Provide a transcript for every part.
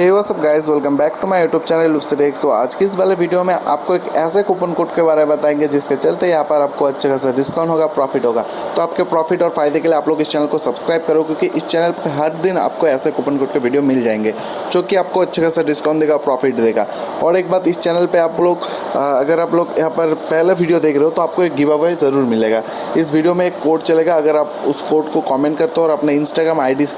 Hey what's up guys, welcome back to my YouTube channel tech. So आज की इस वाले वीडियो में आपको एक ऐसे कूपन कोड के बारे में बताएंगे जिसके चलते यहाँ पर आपको अच्छा खासा डिस्काउंट होगा, प्रॉफिट होगा। तो आपके प्रॉफिट और फायदे के लिए आप लोग इस चैनल को सब्सक्राइब करो, क्योंकि इस चैनल पर हर दिन आपको ऐसे कूपन कोड के वीडियो मिल जाएंगे जो कि आपको अच्छा खासा डिस्काउंट देगा, प्रॉफिट देगा। और एक बात, इस चैनल पर आप लोग अगर आप लोग यहाँ पर पहला वीडियो देख रहे हो तो आपको एक गिव अवे ज़रूर मिलेगा। इस वीडियो में एक कोड चलेगा, अगर आप उस कोड को कॉमेंट करते हो और अपने इंस्टाग्राम ID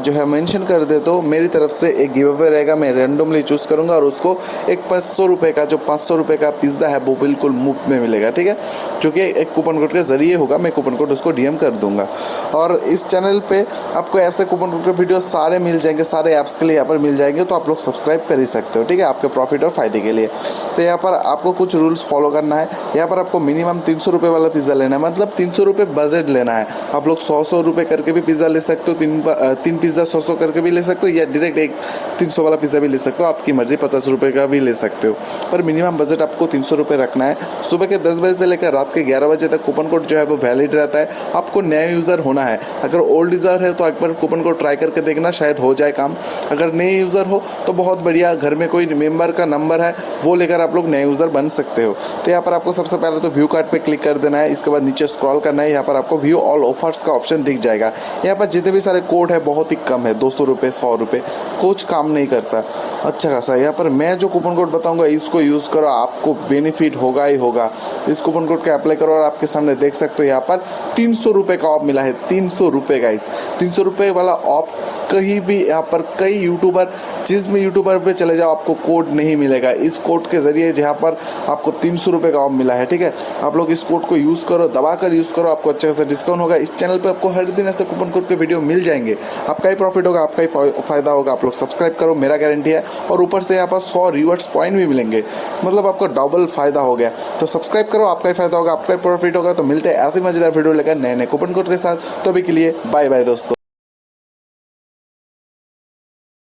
जो है मेंशन कर दे तो मेरी तरफ से एक गिव अवे रहेगा। मैं रैंडमली चूज़ करूंगा और उसको एक 500 रुपये का, जो 500 रुपये का पिज़्ज़ा है वो बिल्कुल मुफ्त में मिलेगा, ठीक है, जो कि एक कूपन कोड के ज़रिए होगा। मैं कूपन कोड उसको DM कर दूंगा। और इस चैनल पे आपको ऐसे कूपन कोड के वीडियो सारे मिल जाएंगे, सारे ऐप्स के लिए यहाँ पर मिल जाएंगे, तो आप लोग सब्सक्राइब कर ही सकते हो, ठीक है, आपके प्रॉफिट और फायदे के लिए। तो यहाँ पर आपको कुछ रूल्स फॉलो करना है। यहाँ पर आपको मिनिमम 300 रुपये वाला पिज़्ज़ा लेना है, मतलब 300 रुपये बजट लेना है। आप लोग 100 रुपये करके भी पिज़्ज़ा ले सकते हो, तीन पिज़्ज़ा 100 करके भी ले सकते हो, या डायरेक्ट एक 300 वाला पिज़्ज़ा भी ले सकते हो, आपकी मर्जी। 50 रुपये का भी ले सकते हो, पर मिनिमम बजट आपको 300 रुपये रखना है। सुबह के 10 बजे से लेकर रात के 11 बजे तक कूपन कोड जो है वो वैलिड रहता है। आपको नया यूज़र होना है। अगर ओल्ड यूज़र है तो एक बार कूपन कोड ट्राई करके देखना, शायद हो जाए काम। अगर नए यूज़र हो तो बहुत बढ़िया, घर में कोई मेंबर का नंबर है वो लेकर आप लोग नए यूज़र बन सकते हो। तो यहाँ पर आपको सबसे पहले तो व्यू कार्ड पे क्लिक कर देना है। इसके बाद नीचे स्क्रॉल करना है, यहाँ पर आपको व्यू ऑल ऑफर्स का ऑप्शन दिख जाएगा। यहाँ पर जितने भी सारे कोड है बहुत ही कम है, 200 रुपये, 100 रुपये, कुछ काम नहीं करता, अच्छा खासा। यहाँ पर मैं जो कूपन कोड बताऊंगा इसको यूज़ करो, आपको बेनिफिट होगा ही होगा। इस कूपन कोड का अप्लाई करो और आपके सामने देख सकते हो यहाँ पर 300 रुपये का ऑफ मिला है। 300 रुपये का, इस 300 रुपये वाला ऑफ कहीं भी यहाँ पर कई यूट्यूबर, जिसमें यूट्यूबर पे चले जाओ आपको कोड नहीं मिलेगा। इस कोड के ज़रिए जहाँ पर आपको 300 रुपये का ऑफ मिला है, ठीक है, आप लोग इस कोड को यूज़ करो, दबा कर यूज़ करो, आपको अच्छा खासा डिस्काउंट होगा। इस चैनल पे आपको हर दिन ऐसे कूपन कोड के वीडियो मिल जाएंगे, आपका ही प्रॉफिट होगा, आपका ही फ़ायदा होगा। आप लोग सब्सक्राइब करो, मेरा गारंटी है। और ऊपर से यहाँ पर 100 रिवॉर्ड्स पॉइंट भी मिलेंगे, मतलब आपको डबल फ़ायदा हो गया। तो सब्सक्राइब करो, आपका ही फ़ायदा होगा, आपका ही प्रॉफिट होगा। तो मिलते हैं ऐसे मज़ेदार वीडियो लेकर नए नए कूपन कोड के साथ। तो अभी के लिए बाय बाय दोस्तों।